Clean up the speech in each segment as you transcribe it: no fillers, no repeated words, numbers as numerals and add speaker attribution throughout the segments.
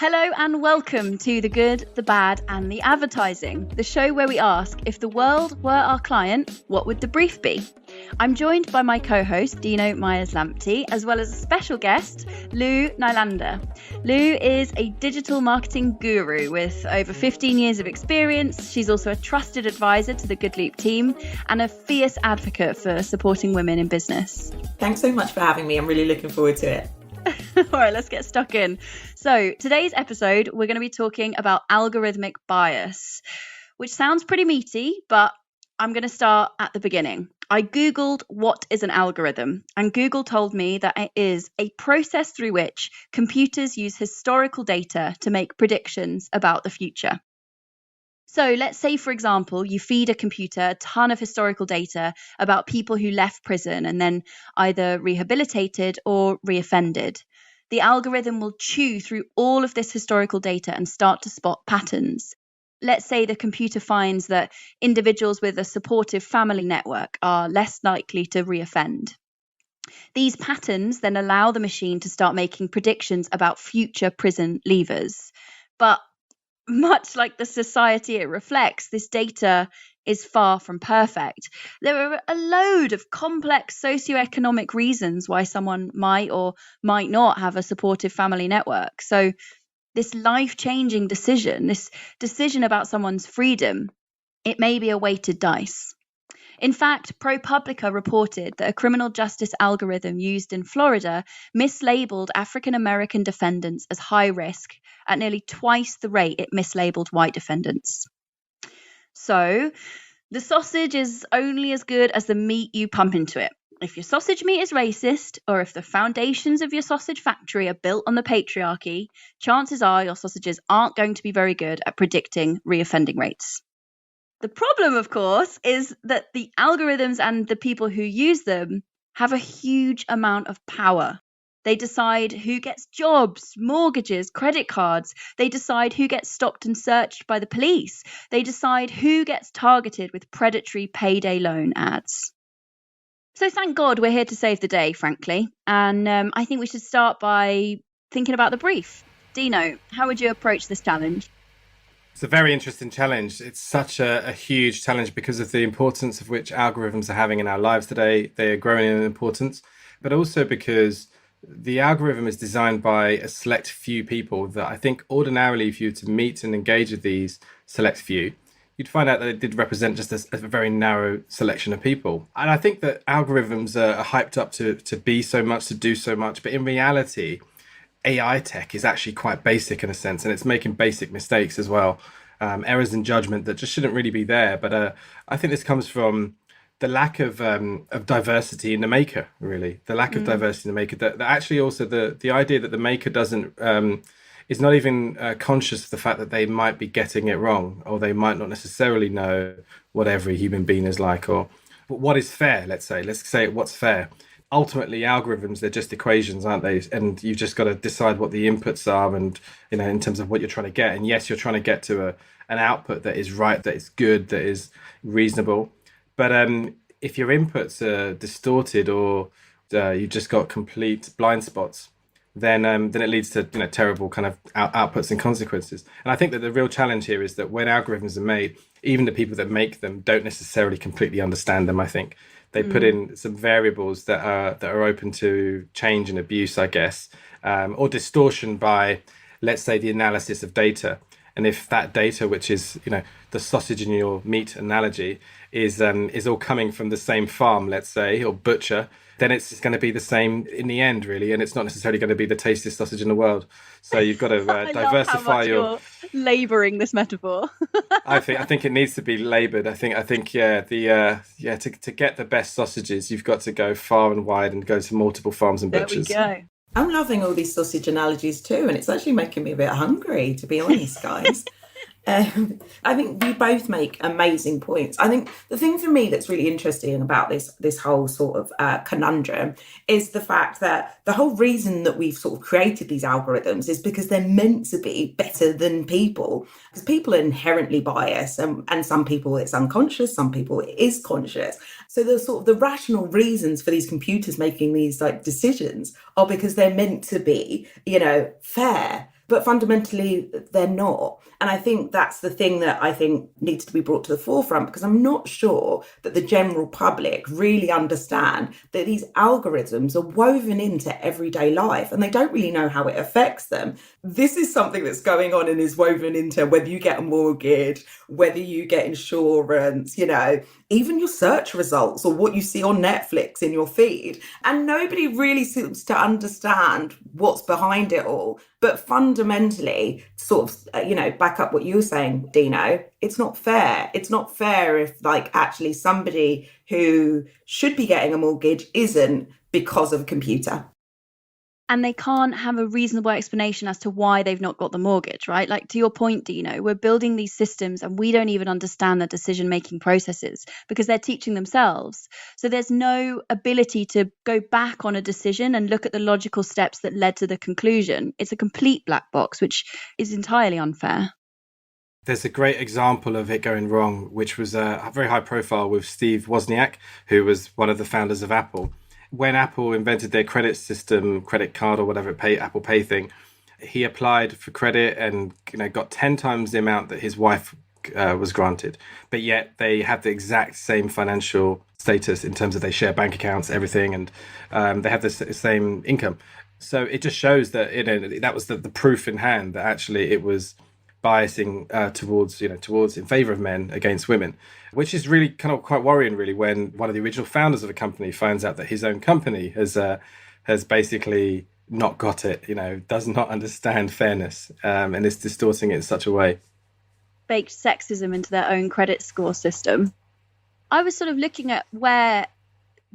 Speaker 1: Hello and welcome to The Good, the Bad and the Advertising, the show where we ask, if the world were our client, what would the brief be? I'm joined by my co-host, Dino Myers-Lamptey, as well as a special guest, Lou Nylander. Lou is a digital marketing guru with over 15 years of experience. She's also a trusted advisor to the Good Loop team and a fierce advocate for supporting women in business.
Speaker 2: Thanks so much for having me. I'm really looking forward to it.
Speaker 1: All right, let's get stuck in. So today's episode, we're going to be talking about algorithmic bias, which sounds pretty meaty, but I'm going to start at the beginning. I Googled what is an algorithm, and Google told me that it is a process through which computers use historical data to make predictions about the future. So let's say, for example, you feed a computer a ton of historical data about people who left prison and then either rehabilitated or reoffended. The algorithm will chew through all of this historical data and start to spot patterns. Let's say the computer finds that individuals with a supportive family network are less likely to reoffend. These patterns then allow the machine to start making predictions about future prison leavers. But much like the society it reflects, this data is far from perfect. There are a load of complex socioeconomic reasons why someone might or might not have a supportive family network. So this life-changing decision, this decision about someone's freedom, it may be a weighted dice. In fact, ProPublica reported that a criminal justice algorithm used in Florida mislabeled African-American defendants as high risk at nearly twice the rate it mislabeled white defendants. So, the sausage is only as good as the meat you pump into it. If your sausage meat is racist, or if the foundations of your sausage factory are built on the patriarchy, chances are your sausages aren't going to be very good at predicting reoffending rates. The problem, of course, is that the algorithms and the people who use them have a huge amount of power. They decide who gets jobs, mortgages, credit cards. They decide who gets stopped and searched by the police. They decide who gets targeted with predatory payday loan ads. So thank God we're here to save the day, frankly. And I think we should start by thinking about the brief. Dino, how would you approach this challenge?
Speaker 3: It's a very interesting challenge. It's such a huge challenge because of the importance of which algorithms are having in our lives today. They are growing in importance, but also because the algorithm is designed by a select few people that I think ordinarily, if you were to meet and engage with these select few, you'd find out that it did represent just a very narrow selection of people. And I think that algorithms are hyped up to be so much, to do so much, but in reality, AI tech is actually quite basic in a sense, and it's making basic mistakes as well. Errors in judgment that just shouldn't really be there. But I think this comes from the lack of diversity in the maker, really. The lack of diversity in the maker. That actually also the idea that the maker doesn't is not even conscious of the fact that they might be getting it wrong, or they might not necessarily know what every human being is like, or what is fair. Let's say what's fair. Ultimately, algorithms, they're just equations, aren't they? And you've just got to decide what the inputs are, and in terms of what you're trying to get. And yes, you're trying to get to an output that is right, that is good, that is reasonable. But if your inputs are distorted, or you've just got complete blind spots, then it leads to terrible kind of outputs and consequences. And I think that the real challenge here is that when algorithms are made, even the people that make them don't necessarily completely understand them. I think they put in some variables that are open to change and abuse, I guess, or distortion by, let's say, the analysis of data. And if that data, which is the sausage in your meat analogy, is all coming from the same farm, let's say, or butcher, then it's going to be the same in the end, really, and it's not necessarily going to be the tastiest sausage in the world. So you've got to diversify
Speaker 1: you're labouring this metaphor.
Speaker 3: I think it needs to be laboured. I think to get the best sausages, you've got to go far and wide and go to multiple farms and butchers.
Speaker 1: There we go.
Speaker 2: I'm loving all these sausage analogies too, and it's actually making me a bit hungry, to be honest, guys. I think we both make amazing points. I think the thing for me that's really interesting about this whole sort of conundrum is the fact that the whole reason that we've sort of created these algorithms is because they're meant to be better than people. Because people are inherently biased, and some people it's unconscious, some people it is conscious. So the sort of the rational reasons for these computers making these like decisions are because they're meant to be, fair. but fundamentally they're not. And I think that's the thing that I think needs to be brought to the forefront, because I'm not sure that the general public really understand that these algorithms are woven into everyday life and they don't really know how it affects them. This is something that's going on and is woven into whether you get a mortgage, whether you get insurance, even your search results or what you see on Netflix in your feed. And nobody really seems to understand what's behind it all. But fundamentally, sort of, back up what you were saying, Dino, it's not fair. It's not fair if actually somebody who should be getting a mortgage isn't because of a computer.
Speaker 1: And they can't have a reasonable explanation as to why they've not got the mortgage, right? Like, to your point, Dino, we're building these systems and we don't even understand the decision-making processes because they're teaching themselves. So there's no ability to go back on a decision and look at the logical steps that led to the conclusion. It's a complete black box, which is entirely unfair.
Speaker 3: There's a great example of it going wrong, which was a very high profile with Steve Wozniak, who was one of the founders of Apple. When Apple invented their credit system, credit card or whatever, Apple Pay thing, he applied for credit and got 10 times the amount that his wife was granted. But yet they had the exact same financial status in terms of they share bank accounts, everything, and they have the same income. So it just shows that that was the proof in hand that actually it was biasing towards in favor of men against women, which is really kind of quite worrying, really, when one of the original founders of a company finds out that his own company has basically not got it, does not understand fairness, and is distorting it in such a way.
Speaker 1: Baked sexism into their own credit score system. I was sort of looking at where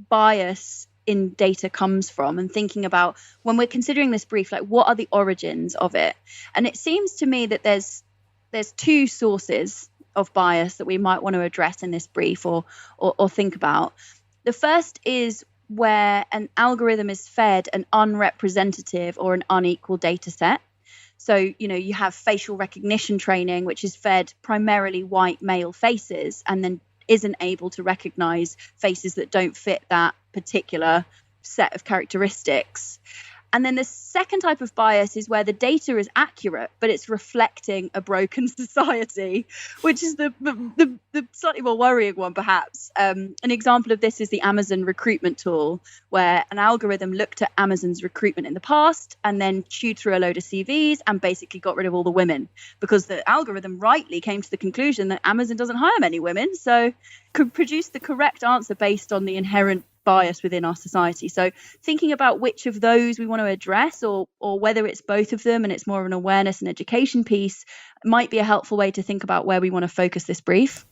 Speaker 1: bias in data comes from and thinking about, when we're considering this brief, what are the origins of it? And it seems to me that there's two sources of bias that we might want to address in this brief or think about. The first is where an algorithm is fed an unrepresentative or an unequal data set. So, you have facial recognition training, which is fed primarily white male faces and then isn't able to recognize faces that don't fit that particular set of characteristics. And then the second type of bias is where the data is accurate, but it's reflecting a broken society, which is the slightly more worrying one, perhaps. An example of this is the Amazon recruitment tool, where an algorithm looked at Amazon's recruitment in the past and then chewed through a load of CVs and basically got rid of all the women, because the algorithm rightly came to the conclusion that Amazon doesn't hire many women, so could produce the correct answer based on the inherent bias within our society. So thinking about which of those we want to address, or whether it's both of them and it's more of an awareness and education piece, might be a helpful way to think about where we want to focus this brief.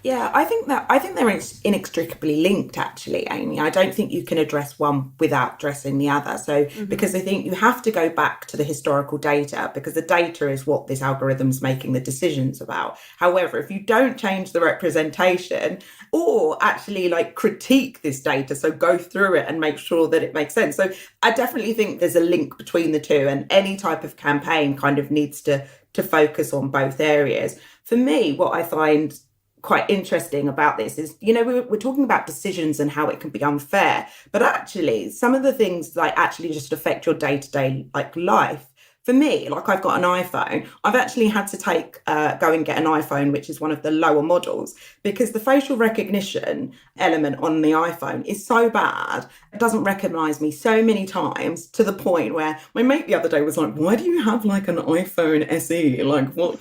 Speaker 2: Yeah, I think they're inextricably linked, actually, Amy. I don't think you can address one without addressing the other. So, because I think you have to go back to the historical data, because the data is what this algorithm's making the decisions about. However, if you don't change the representation or actually critique this data, so go through it and make sure that it makes sense. So I definitely think there's a link between the two, and any type of campaign kind of needs to focus on both areas. For me, what I find quite interesting about this is, we're talking about decisions and how it can be unfair, but actually some of the things actually just affect your day-to-day life. For me, I've got an iPhone. I've actually had to go and get an iPhone, which is one of the lower models, because the facial recognition element on the iPhone is so bad. It doesn't recognize me so many times, to the point where my mate the other day was like, why do you have an iPhone SE? What,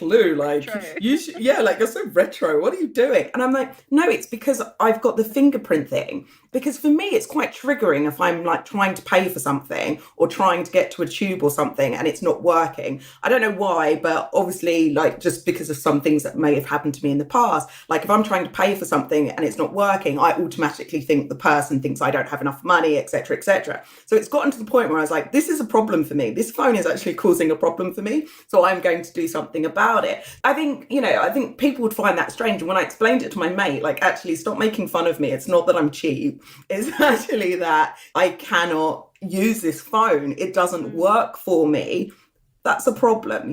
Speaker 2: Lou, you should, you're so retro. What are you doing? And I'm like, no, it's because I've got the fingerprint thing. Because for me, it's quite triggering if I'm trying to pay for something or trying to get to a tube or something and it's not working. I don't know why, but obviously just because of some things that may have happened to me in the past, if I'm trying to pay for something and it's not working, I automatically think the person thinks I don't have enough money, etc., etc. So it's gotten to the point where I was like, this is a problem for me. This phone is actually causing a problem for me. So I'm going to do something about it. I think people would find that strange. And when I explained it to my mate, actually stop making fun of me. It's not that I'm cheap. It's actually that I cannot use this phone. It doesn't work for me. That's a problem,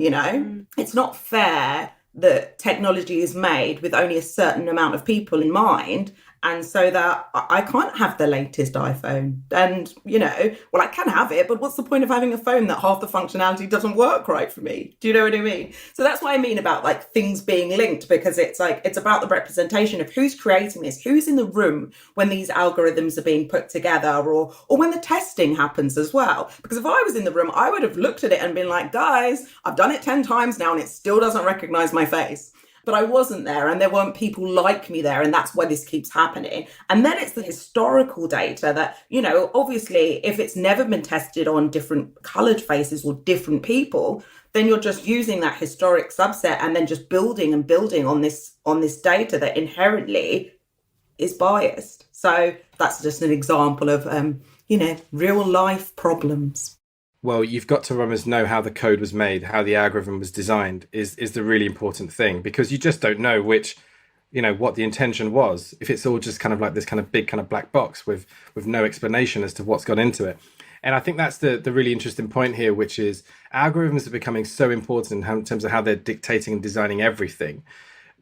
Speaker 2: It's not fair that technology is made with only a certain amount of people in mind, And so that I can't have the latest iPhone. And, well, I can have it, but what's the point of having a phone that half the functionality doesn't work right for me? Do you know what I mean? So that's what I mean about like things being linked, because it's like, it's about the representation of who's creating this, who's in the room when these algorithms are being put together, or when the testing happens as well. Because if I was in the room, I would have looked at it and been like, guys, I've done it 10 times now and it still doesn't recognize my face. But I wasn't there and there weren't people like me there. And that's why this keeps happening. And then it's the historical data that, obviously, if it's never been tested on different coloured faces or different people, then you're just using that historic subset and then just building and building on this data that inherently is biased. So that's just an example of, real life problems.
Speaker 3: Well, you've got to almost know how the code was made, how the algorithm was designed is the really important thing, because you just don't know what the intention was if it's all just kind of like this kind of big kind of black box with no explanation as to what's gone into it. And I think that's the really interesting point here, which is algorithms are becoming so important in terms of how they're dictating and designing everything,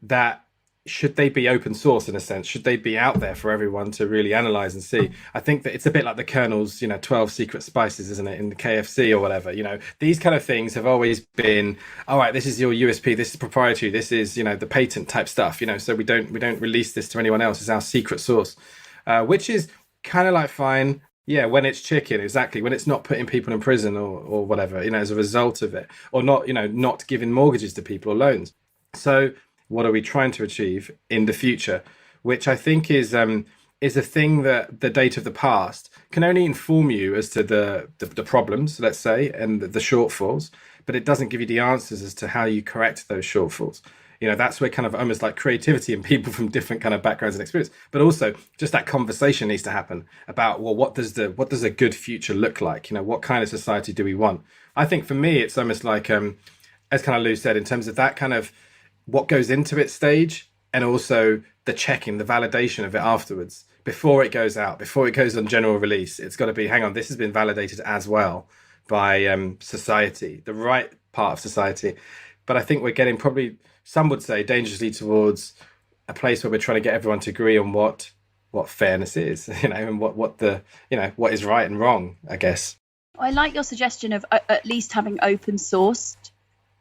Speaker 3: that should they be open source in a sense? Should they be out there for everyone to really analyze and see? I think that it's a bit like the Colonel's, 12 secret spices, isn't it, in the KFC or whatever. These kind of things have always been, all right, this is your USP, this is proprietary, this is, the patent type stuff, so we don't release this to anyone else. It's our secret source, which is kind of like fine. Yeah, when it's chicken, exactly. When it's not putting people in prison or whatever, as a result of it, or not giving mortgages to people or loans. So what are we trying to achieve in the future? Which I think is a thing that the data of the past can only inform you as to the problems, let's say, and the shortfalls, but it doesn't give you the answers as to how you correct those shortfalls. That's where kind of almost like creativity and people from different kind of backgrounds and experience, but also just that conversation needs to happen about, well, what does a good future look like? What kind of society do we want? I think for me, it's almost like, as kind of Lou said, in terms of that kind of what goes into it stage, and also the checking, the validation of it afterwards, before it goes out, before it goes on general release. It's got to be, hang on, this has been validated as well by society, the right part of society. But I think we're getting probably, some would say, dangerously towards a place where we're trying to get everyone to agree on what fairness is, and what is right and wrong, I guess.
Speaker 1: I like your suggestion of at least having open sourced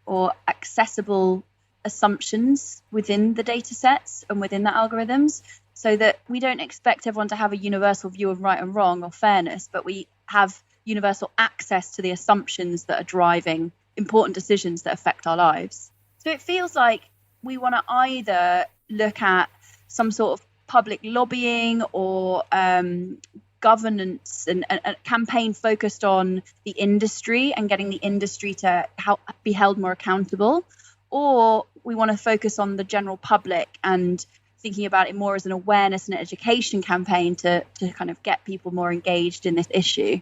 Speaker 1: or accessible assumptions within the data sets and within the algorithms, so that we don't expect everyone to have a universal view of right and wrong or fairness, but we have universal access to the assumptions that are driving important decisions that affect our lives. So it feels like we want to either look at some sort of public lobbying or governance and a campaign focused on the industry and getting the industry to be held more accountable, or we want to focus on the general public and thinking about it more as an awareness and education campaign to kind of get people more engaged in this issue.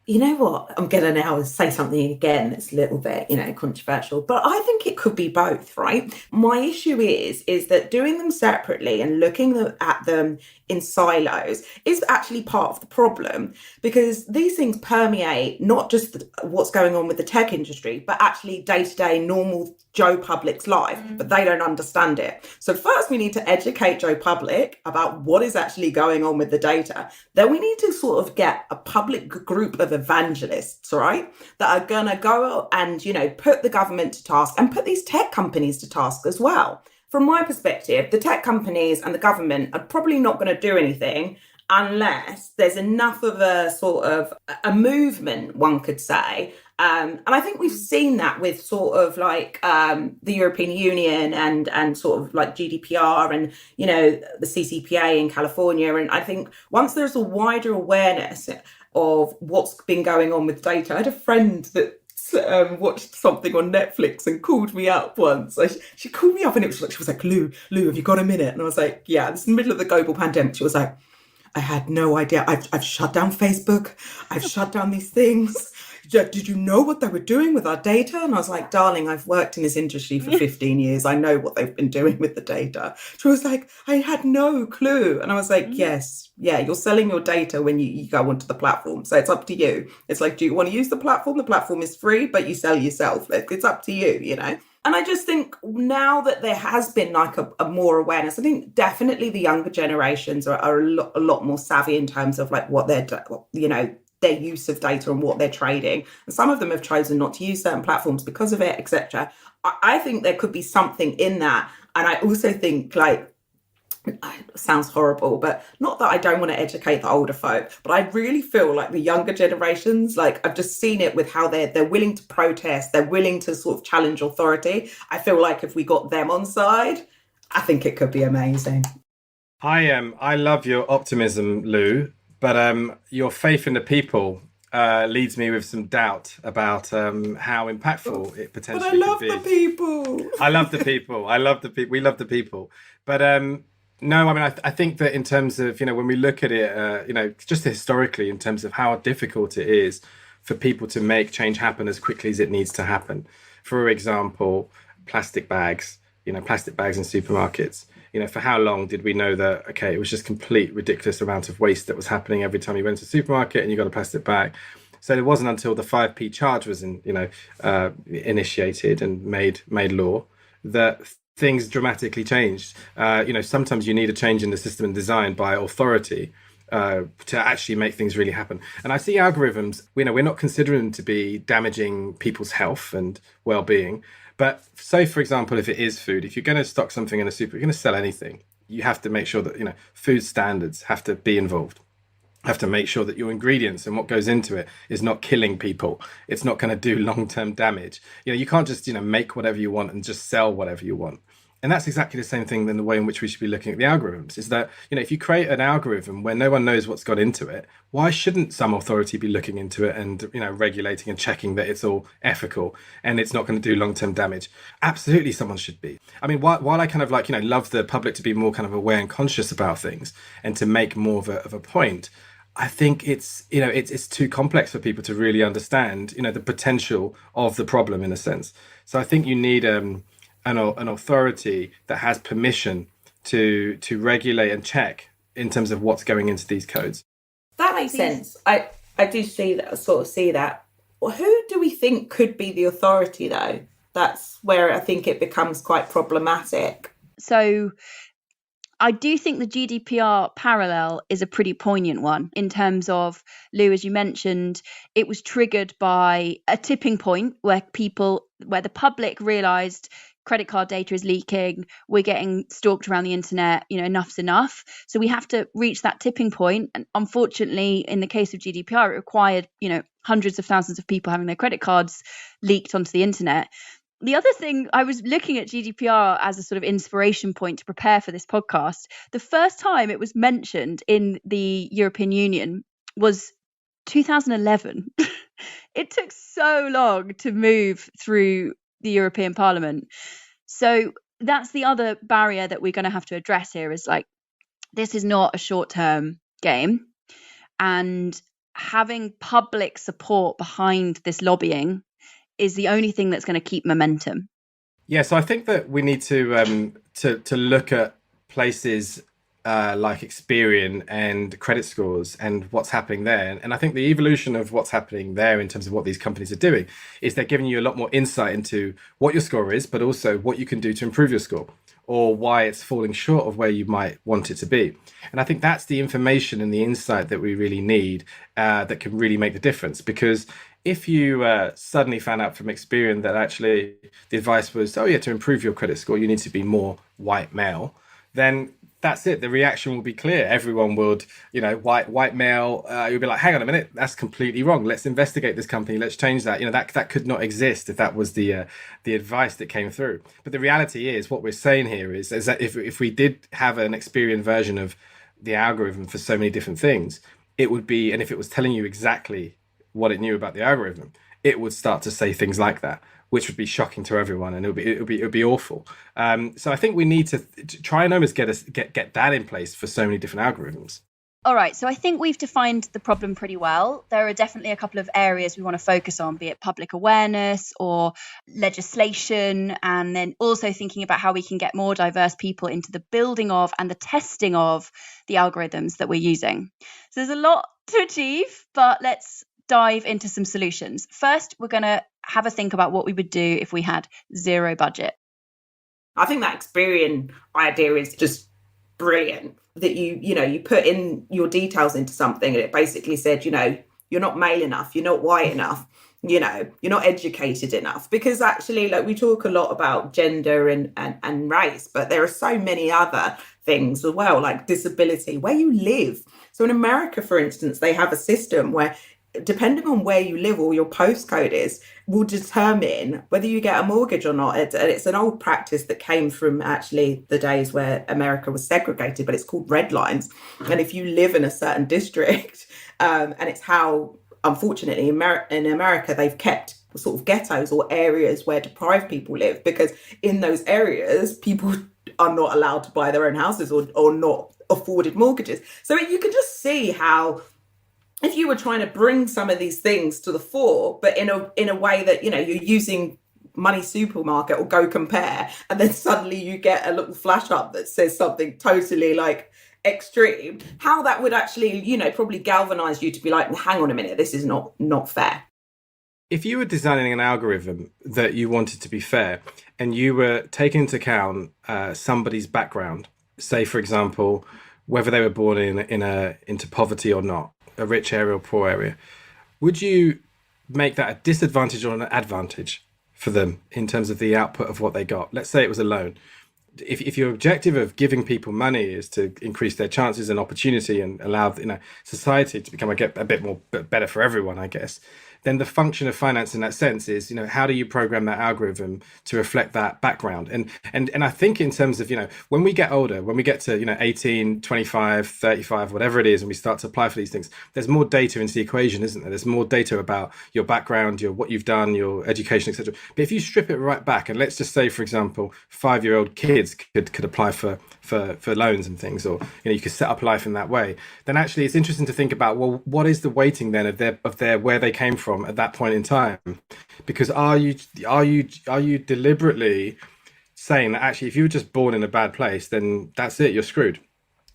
Speaker 2: You know what? I'm going to now say something again that's a little bit, controversial, but I think it could be both, right? My issue is that doing them separately and looking at them in silos is actually part of the problem, because these things permeate not just what's going on with the tech industry, but actually day-to-day normal Joe Public's life, but they don't understand it. So first we need to educate Joe Public about what is actually going on with the data. Then we need to sort of get a public group of evangelists, right, that are going to go and, put the government to task and put these tech companies to task as well. From my perspective, the tech companies and the government are probably not going to do anything unless there's enough of a sort of a movement, one could say. And I think we've seen that with sort of like the European Union and sort of like GDPR and, the CCPA in California. And I think once there's a wider awareness of what's been going on with data, I had a friend that watched something on Netflix and called me up once. She called me up and she was like, Lou, have you got a minute? And I was like, yeah, it's in the middle of the global pandemic. She was like, I had no idea. I've shut down Facebook. I've shut down these things. Did you know what they were doing with our data? And I was like, darling, I've worked in this industry for 15 years. I know what they've been doing with the data. She was like, I had no clue. And I was like, yes, yeah, you're selling your data when you go onto the platform. So it's up to you. It's like, do you want to use the platform? The platform is free, but you sell yourself. It's up to you, And I just think now that there has been like a more awareness, I think definitely the younger generations are a lot more savvy in terms of like what they're, their use of data and what they're trading. And some of them have chosen not to use certain platforms because of it, etc. I think there could be something in that. And I also think like, it sounds horrible, but not that I don't want to educate the older folk, but I really feel like the younger generations, like I've just seen it with how they're willing to protest, they're willing to sort of challenge authority. I feel like if we got them on side, I think it could be amazing.
Speaker 3: I love your optimism, Lou, but your faith in the people leads me with some doubt about how impactful it potentially could be.
Speaker 2: But I love the people.
Speaker 3: I love the people. I love the people. We love the people. But no, I mean, I think that in terms of, when we look at it, just historically, in terms of how difficult it is for people to make change happen as quickly as it needs to happen. For example, plastic bags in supermarkets. For how long did we know that, okay, it was just complete ridiculous amount of waste that was happening every time you went to the supermarket and you got a plastic bag. So it wasn't until the 5p charge was initiated and made law that things dramatically changed. Sometimes you need a change in the system and design by authority to actually make things really happen. And I see algorithms, we're not considering them to be damaging people's health and well-being. But say, for example, if it is food, if you're going to stock something in a super, you're going to sell anything, you have to make sure that, food standards have to be involved. Have to make sure that your ingredients and what goes into it is not killing people. It's not going to do long-term damage. You can't just, make whatever you want and just sell whatever you want. And that's exactly the same thing in the way in which we should be looking at the algorithms, is that, if you create an algorithm where no one knows what's got into it, why shouldn't some authority be looking into it and, regulating and checking that it's all ethical and it's not going to do long-term damage? Absolutely, someone should be. I mean, while I kind of love the public to be more kind of aware and conscious about things and to make more of a point, I think it's too complex for people to really understand, the potential of the problem in a sense. So I think you need an authority that has permission to regulate and check in terms of what's going into these codes.
Speaker 2: That makes sense. I do see that. Well, who do we think could be the authority though? That's where I think it becomes quite problematic.
Speaker 1: So I do think the GDPR parallel is a pretty poignant one in terms of, Lou, as you mentioned, it was triggered by a tipping point where the public realised credit card data is leaking, we're getting stalked around the internet, enough's enough. So we have to reach that tipping point. And unfortunately, in the case of GDPR, it required, hundreds of thousands of people having their credit cards leaked onto the internet. The other thing, I was looking at GDPR as a sort of inspiration point to prepare for this podcast. The first time it was mentioned in the European Union was 2011. It took so long to move through the European Parliament. So that's the other barrier that we're going to have to address here, is like, this is not a short-term game. And having public support behind this lobbying is the only thing that's going to keep momentum.
Speaker 3: Yeah, so I think that we need to look at places like Experian and credit scores and what's happening there. And I think the evolution of what's happening there in terms of what these companies are doing is they're giving you a lot more insight into what your score is, but also what you can do to improve your score or why it's falling short of where you might want it to be. And I think that's the information and the insight that we really need that can really make the difference. Because if you suddenly found out from Experian that actually the advice was, to improve your credit score, you need to be more white male, then that's it. The reaction will be clear. Everyone would, white male, you'll be like, hang on a minute, that's completely wrong. Let's investigate this company. Let's change that. That could not exist if that was the advice that came through. But the reality is, what we're saying here is that if we did have an Experian version of the algorithm for so many different things, it would be, and if it was telling you exactly what it knew about the algorithm, it would start to say things like that, which would be shocking to everyone, and it would be awful. So I think we need to try and almost get that in place for so many different algorithms.
Speaker 1: All right, so I think we've defined the problem pretty well. There are definitely a couple of areas we want to focus on, be it public awareness or legislation, and then also thinking about how we can get more diverse people into the building of and the testing of the algorithms that we're using. So there's a lot to achieve, but let's dive into some solutions. First, we're going to have a think about what we would do if we had zero budget.
Speaker 2: I think that Experian idea is just brilliant, that you put in your details into something and it basically said, you're not male enough, you're not white enough, you're not educated enough. Because actually, like, we talk a lot about gender and race, but there are so many other things as well, like disability, where you live. So in America, for instance, they have a system where, depending on where you live or your postcode is, will determine whether you get a mortgage or not. It's an old practice that came from actually the days where America was segregated, but it's called red lines. And if you live in a certain district, and it's how, unfortunately, in America, they've kept sort of ghettos or areas where deprived people live, because in those areas, people are not allowed to buy their own houses or not afforded mortgages. So you can just see how, if you were trying to bring some of these things to the fore, but in a way that, you're using Money Supermarket or Go Compare, and then suddenly you get a little flash up that says something totally like extreme, how that would actually, probably galvanize you to be like, hang on a minute, this is not fair.
Speaker 3: If you were designing an algorithm that you wanted to be fair, and you were taking into account somebody's background, say, for example, whether they were born into poverty or not, a rich area or poor area, would you make that a disadvantage or an advantage for them in terms of the output of what they got? Let's say it was a loan. If your objective of giving people money is to increase their chances and opportunity and allow society to become a bit more better for everyone, I guess, then the function of finance in that sense is, how do you program that algorithm to reflect that background? And I think in terms of, when we get older, when we get to, 18, 25, 35, whatever it is, and we start to apply for these things, there's more data into the equation, isn't there? There's more data about your background, what you've done, your education, etc. But if you strip it right back, and let's just say, for example, 5-year-old kids could apply for loans and things, or you could set up life in that way, then actually it's interesting to think about, well, what is the weighting then of their where they came from at that point in time? Because are you deliberately saying that actually if you were just born in a bad place, then that's it, you're screwed,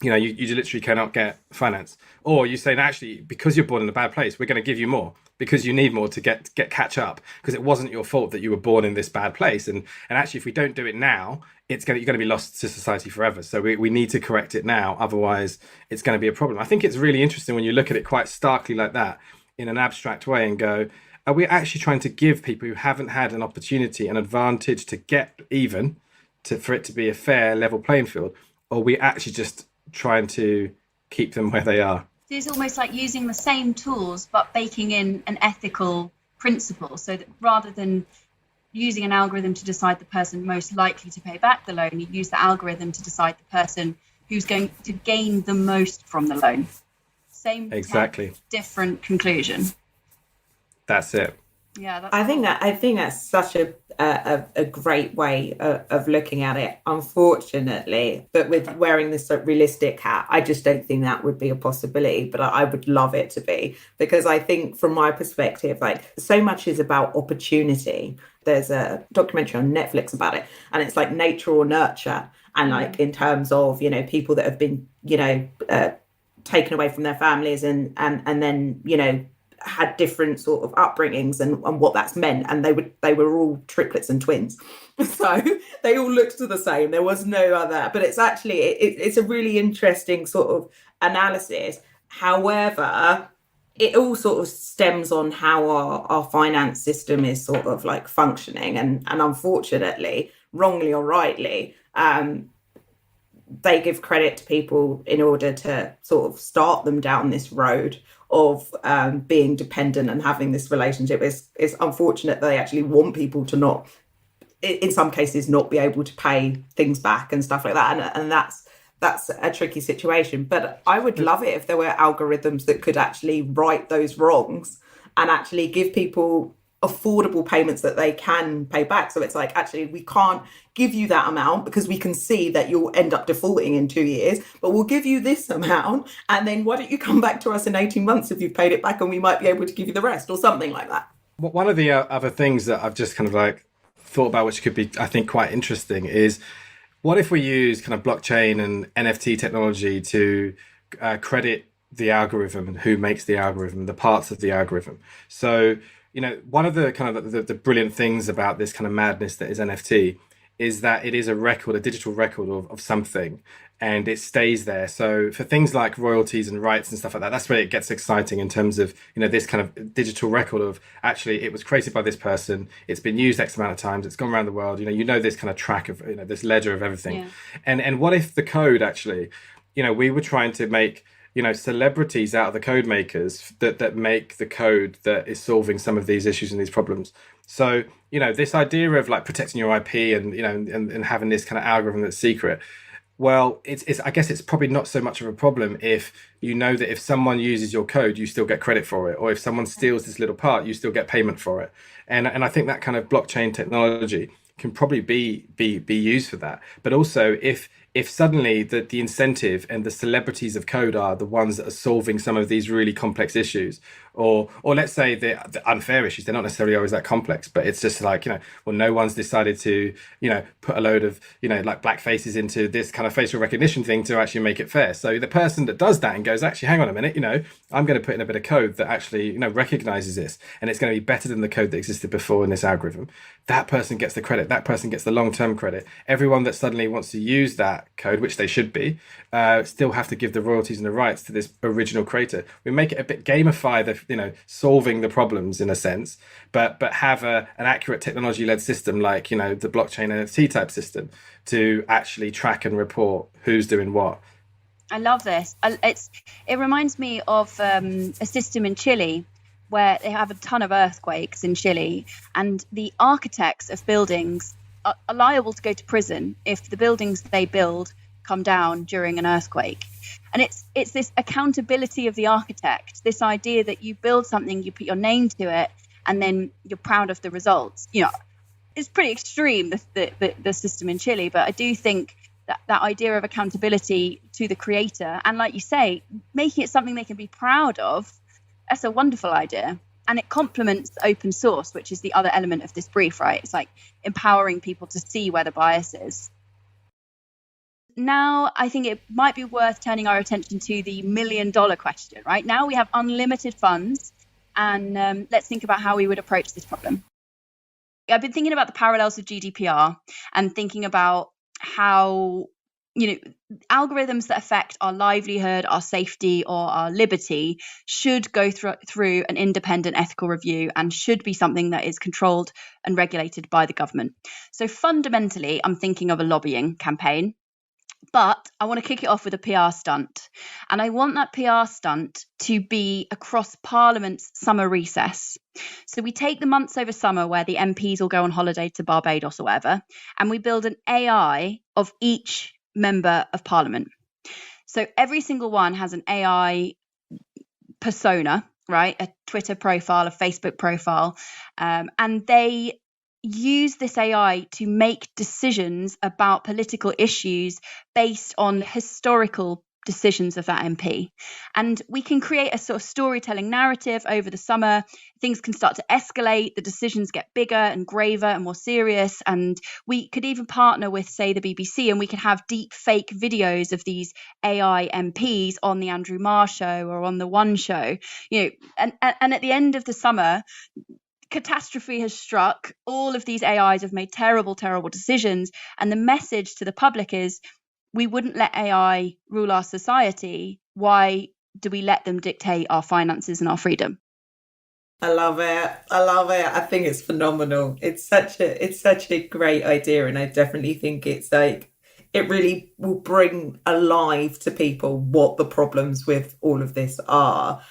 Speaker 3: you literally cannot get finance? Or you're saying actually, because you're born in a bad place, we're going to give you more because you need more to catch up, because it wasn't your fault that you were born in this bad place, and actually if we don't do it now, you're going to be lost to society forever. So we need to correct it now, otherwise it's going to be a problem. I think it's really interesting when you look at it quite starkly like that, in an abstract way, and go, are we actually trying to give people who haven't had an opportunity, an advantage to get even, for it to be a fair level playing field, or are we actually just trying to keep them where they are?
Speaker 1: It's almost like using the same tools but baking in an ethical principle, so that rather than using an algorithm to decide the person most likely to pay back the loan, you use the algorithm to decide the person who's going to gain the most from the loan. Same
Speaker 3: exactly
Speaker 1: text, different conclusion.
Speaker 3: That's it.
Speaker 1: Yeah,
Speaker 2: I think that's such a great way of looking at it. Unfortunately, but with wearing this realistic hat, I just don't think that would be a possibility. But I would love it to be, because I think from my perspective, like, so much is about opportunity. There's a documentary on Netflix about it, and it's like nature or nurture, and like in terms of people that have been taken away from their families and then had different sort of upbringings and what that's meant, and they were all triplets and twins, so they all looked the same. There was no other, but it's actually it's a really interesting sort of analysis. However, it all sort of stems on how our finance system is sort of like functioning, and unfortunately, wrongly or rightly, they give credit to people in order to sort of start them down this road of being dependent and having this relationship. It's unfortunate they actually want people to not, in some cases, not be able to pay things back and stuff like that. And that's a tricky situation. But I would love it if there were algorithms that could actually right those wrongs and actually give people affordable payments that they can pay back. So it's like, actually, we can't give you that amount because we can see that you'll end up defaulting in 2 years, but we'll give you this amount, and then why don't you come back to us in 18 months if you've paid it back, and we might be able to give you the rest, or something like that.
Speaker 3: One of the other things that I've just kind of like thought about, which could be, I think, quite interesting, is what if we use kind of blockchain and NFT technology to credit the algorithm and who makes the algorithm, the parts of the algorithm. So one of the kind of the brilliant things about this kind of madness that is NFT is that it is a record, a digital record of something, and it stays there. So for things like royalties and rights and stuff like that, that's where it gets exciting in terms of, this kind of digital record of actually it was created by this person, it's been used X amount of times, it's gone around the world, this kind of track of, this ledger of everything.
Speaker 1: Yeah.
Speaker 3: And what if the code actually, we were trying to make celebrities out of the code makers that make the code that is solving some of these issues and these problems. So, this idea of like protecting your IP and, and having this kind of algorithm that's secret. Well, it's I guess it's probably not so much of a problem if that if someone uses your code, you still get credit for it. Or if someone steals this little part, you still get payment for it. And I think that kind of blockchain technology can probably be used for that. But also if suddenly the incentive and the celebrities of code are the ones that are solving some of these really complex issues, or let's say the unfair issues, they're not necessarily always that complex, but it's just like, well, no one's decided to, put a load of, like black faces into this kind of facial recognition thing to actually make it fair. So the person that does that and goes, actually, hang on a minute, I'm going to put in a bit of code that actually, recognizes this, and it's going to be better than the code that existed before in this algorithm. That person gets the credit. That person gets the long-term credit. Everyone that suddenly wants to use that code, which they should be, still have to give the royalties and the rights to this original creator. We make it a bit gamify the, solving the problems in a sense, but have an accurate technology-led system like, the blockchain NFT type system to actually track and report who's doing what.
Speaker 1: I love this. It reminds me of a system in Chile where they have a ton of earthquakes in Chile, and the architects of buildings are liable to go to prison if the buildings they build come down during an earthquake. And it's this accountability of the architect, this idea that you build something, you put your name to it, and then you're proud of the results. It's pretty extreme, the system in Chile, but I do think that idea of accountability to the creator, and like you say, making it something they can be proud of, that's a wonderful idea. And it complements open source, which is the other element of this brief, right? It's like empowering people to see where the bias is. Now, I think it might be worth turning our attention to the $1 million question, right? Now we have unlimited funds, and let's think about how we would approach this problem. I've been thinking about the parallels of GDPR and thinking about how, algorithms that affect our livelihood, our safety, or our liberty should go through an independent ethical review and should be something that is controlled and regulated by the government. So fundamentally, I'm thinking of a lobbying campaign. But I want to kick it off with a PR stunt. And I want that PR stunt to be across Parliament's summer recess. So we take the months over summer where the MPs will go on holiday to Barbados or wherever, and we build an AI of each member of Parliament. So every single one has an AI persona, right? A Twitter profile, a Facebook profile, and they use this AI to make decisions about political issues based on historical decisions of that MP. And we can create a sort of storytelling narrative over the summer. Things can start to escalate, the decisions get bigger and graver and more serious. And we could even partner with, say, the BBC, and we could have deep fake videos of these AI MPs on the Andrew Marr show or on the One show. And at the end of the summer, catastrophe has struck. All of these AIs have made terrible, terrible decisions. And the message to the public is, we wouldn't let AI rule our society. Why do we let them dictate our finances and our freedom?
Speaker 2: I love it. I think it's phenomenal. It's such a great idea. And I definitely think it's like, it really will bring alive to people what the problems with all of this are,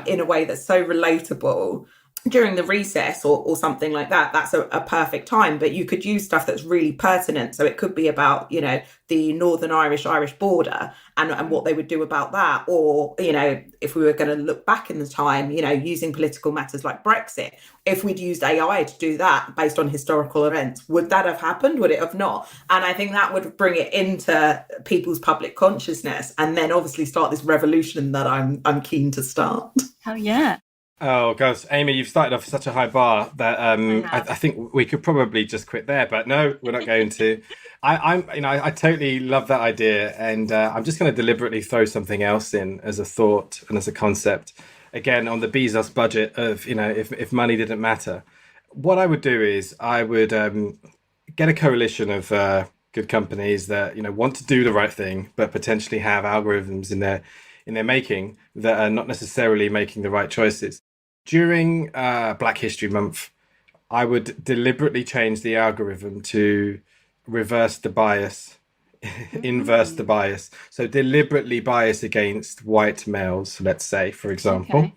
Speaker 2: in a way that's so relatable. During the recess or something like that, that's a perfect time. But you could use stuff that's really pertinent. So it could be about, the Northern Irish border and what they would do about that. Or, if we were going to look back in the time, using political matters like Brexit, if we'd used AI to do that based on historical events, would that have happened? Would it have not? And I think that would bring it into people's public consciousness, and then obviously start this revolution that I'm keen to start.
Speaker 1: Oh, yeah.
Speaker 3: Oh, gosh, Amy, you've started off such a high bar that I think we could probably just quit there, but no, we're not going to. I totally love that idea, and I'm just going to deliberately throw something else in as a thought and as a concept. again, on the Bezos budget of, if money didn't matter, what I would do is I would get a coalition of good companies that want to do the right thing, but potentially have algorithms in their making that are not necessarily making the right choices. During Black History Month, I would deliberately change the algorithm to reverse the bias, inverse the bias. So deliberately bias against white males, let's say, for example,
Speaker 1: Okay.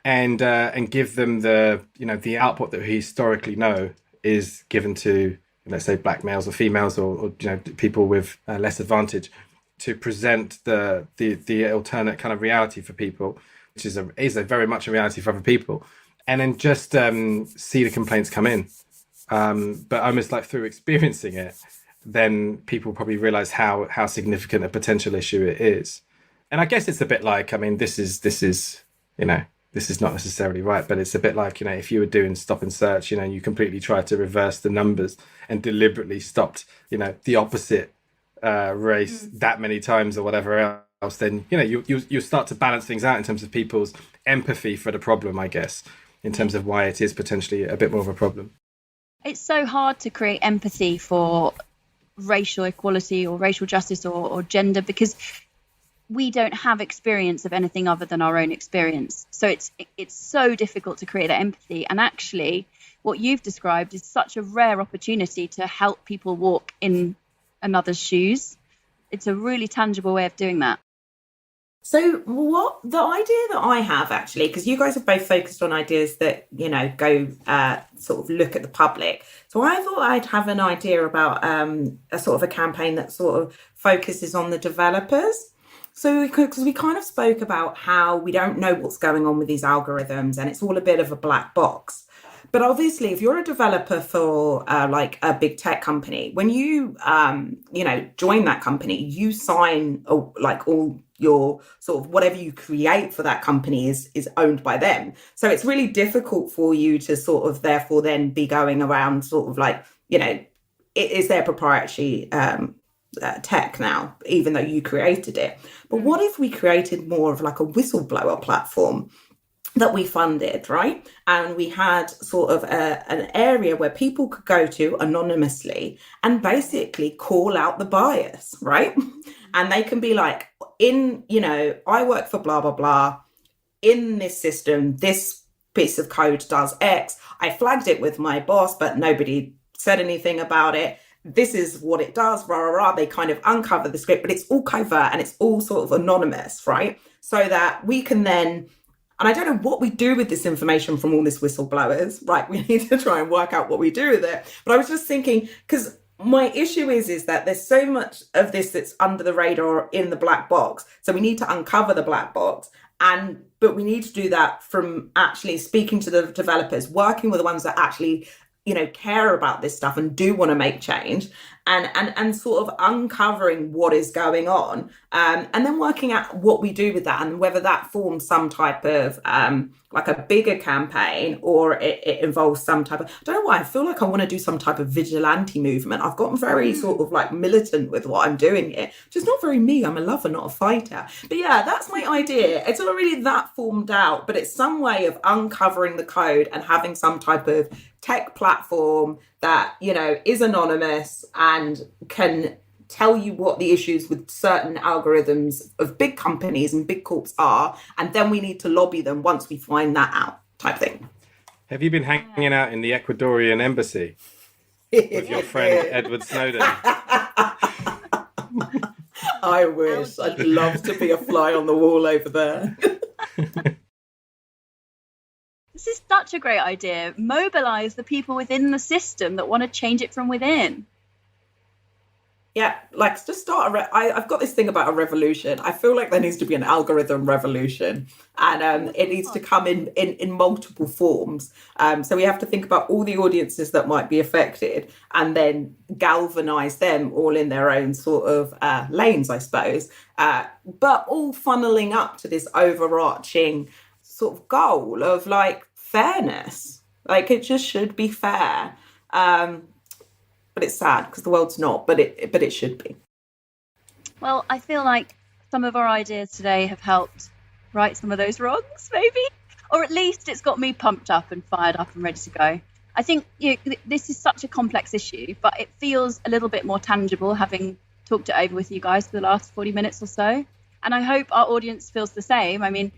Speaker 3: and give them the output that we historically know is given to, let's say, black males or females or people with less advantage, to present the alternate kind of reality for people, which is a very much a reality for other people, and then just see the complaints come in. But almost like through experiencing it, then people probably realize how significant a potential issue it is. And I guess it's a bit like, I mean, this is this is not necessarily right, but it's a bit like, if you were doing stop and search, you completely tried to reverse the numbers and deliberately stopped, the opposite race that many times or whatever else, then you start to balance things out in terms of people's empathy for the problem, I guess, in terms of why it is potentially a bit more of a problem.
Speaker 1: It's so hard to create empathy for racial equality or racial justice or gender, because we don't have experience of anything other than our own experience. So it's so difficult to create that empathy. And actually, what you've described is such a rare opportunity to help people walk in another's shoes. It's a really tangible way of doing that.
Speaker 2: So what the idea that I have, actually, because you guys have both focused on ideas that, go sort of look at the public. So I thought I'd have an idea about a sort of a campaign that sort of focuses on the developers. So because we kind of spoke about how we don't know what's going on with these algorithms and it's all a bit of a black box. But obviously, if you're a developer for like a big tech company, when you, join that company, you sign like all your sort of whatever you create for that company is owned by them. So it's really difficult for you to sort of therefore then be going around sort of like, it is their proprietary tech now, even though you created it. But what if we created more of like a whistleblower platform that we funded, right? And we had sort of an area where people could go to anonymously and basically call out the bias, right? And they can be like, I work for blah, blah, blah. In this system, this piece of code does X. I flagged it with my boss, but nobody said anything about it. This is what it does, rah, rah, rah. They kind of uncover the script, but it's all covert and it's all sort of anonymous, right? So that we can then, and I don't know what we do with this information from all these whistleblowers, right? We need to try and work out what we do with it. But I was just thinking, because my issue is that there's so much of this that's under the radar in the black box. So we need to uncover the black box. But we need to do that from actually speaking to the developers, working with the ones that actually care about this stuff and do want to make change, and sort of uncovering what is going on, and then working out what we do with that and whether that forms some type of like a bigger campaign, or it involves some type of, I don't know why I feel like I want to do some type of vigilante movement. I've gotten very sort of like militant with what I'm doing here, which is not very me. I'm a lover, not a fighter. But yeah, that's my idea. It's not really that formed out, but it's some way of uncovering the code and having some type of tech platform that is anonymous and can tell you what the issues with certain algorithms of big companies and big corps are, and then we need to lobby them once we find that out, type thing.
Speaker 3: Have you been hanging out in the Ecuadorian embassy with your friend Edward Snowden?
Speaker 2: I wish. I'd love to be a fly on the wall over there.
Speaker 1: This is such a great idea. Mobilize the people within the system that want to change it from within.
Speaker 2: Yeah, like just start I've got this thing about a revolution. I feel like there needs to be an algorithm revolution, and it needs to come in multiple forms. So we have to think about all the audiences that might be affected and then galvanize them all in their own sort of lanes, I suppose, but all funneling up to this overarching sort of goal of like fairness. Like it just should be fair. But it's sad because the world's not, but it should be.
Speaker 1: Well, I feel like some of our ideas today have helped right some of those wrongs, maybe. Or at least it's got me pumped up and fired up and ready to go. I think this is such a complex issue, but it feels a little bit more tangible having talked it over with you guys for the last 40 minutes or so. And I hope our audience feels the same. I mean,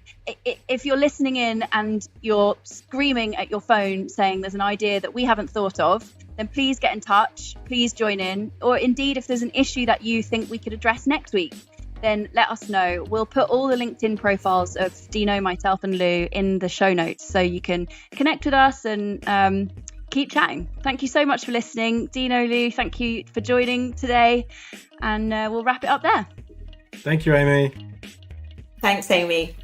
Speaker 1: if you're listening in and you're screaming at your phone saying there's an idea that we haven't thought of, then please get in touch, please join in. Or indeed, if there's an issue that you think we could address next week, then let us know. We'll put all the LinkedIn profiles of Dino, myself and Lou in the show notes so you can connect with us and keep chatting. Thank you so much for listening. Dino, Lou, thank you for joining today. And we'll wrap it up there.
Speaker 3: Thank you, Amy.
Speaker 2: Thanks, Amy.